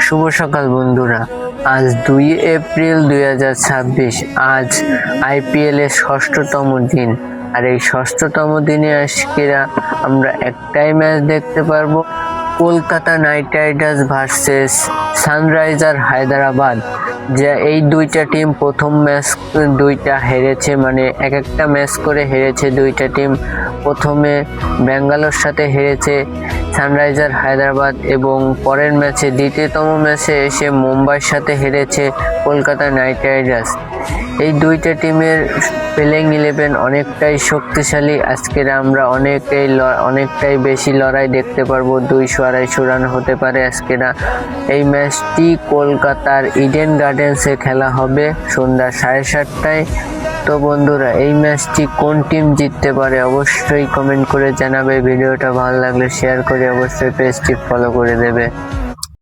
শুভ সকাল বন্ধুরা। আজ 2 এপ্রিল 2026। আজ আইপিএল এর ষষ্ঠতম দিন, আর এই ষষ্ঠতম দিনে আজকেরা আমরা একটাই ম্যাচ দেখতে পারবো, Kolkata night Riders versus sunriser Hyderabad. যে এই দুইটা টিম প্রথম ম্যাচ দুইটা হেরেছে, মানে এক একটা ম্যাচ করে হেরেছে দুইটা টিম। প্রথমে ব্যাঙ্গালোর সাথে হেরেছে সানরাইজার হায়দ্রাবাদ, এবং পরের ম্যাচে দ্বিতীয়তম ম্যাচে এসে মুম্বাইয়ের সাথে হেরেছে কলকাতা নাইট রাইডার্স। এই দুইটা টিমের প্লেইং 11 অনেকটাই শক্তিশালী। আজকের আমরা অনেকটাই বেশি লড়াই দেখতে পারবো, 200-250 রান হতে পারে আজকেরা। এই ম্যাচটি কলকাতার ইডেন গার্ডেন্সে খেলা হবে সন্ধ্যা 7:30টায়। তো বন্ধুরা, এই ম্যাচটি কোন টিম জিততে পারে অবশ্যই কমেন্ট করে জানাবে। ভিডিওটা ভালো লাগলে শেয়ার করে অবশ্যই পেজটি ফলো করে দেবে।